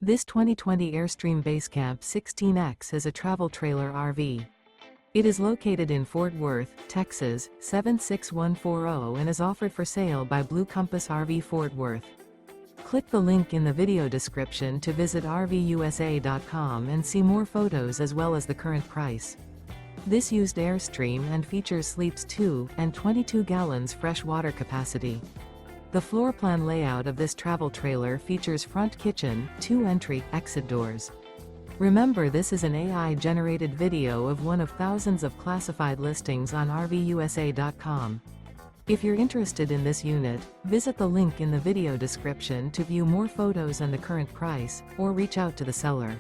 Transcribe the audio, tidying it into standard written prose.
This 2020 Airstream Basecamp 16X is a travel trailer RV. It is located in Fort Worth, Texas, 76140 and is offered for sale by Blue Compass RV Fort Worth. Click the link in the video description to visit RVUSA.com and see more photos as well as the current price. This used Airstream and features sleeps 2 and 22 gallons fresh water capacity. The floor plan layout of this travel trailer features front kitchen, 2 entry/exit doors. Remember, this is an AI-generated video of one of thousands of classified listings on RVUSA.com. If you're interested in this unit, visit the link in the video description to view more photos and the current price, or reach out to the seller.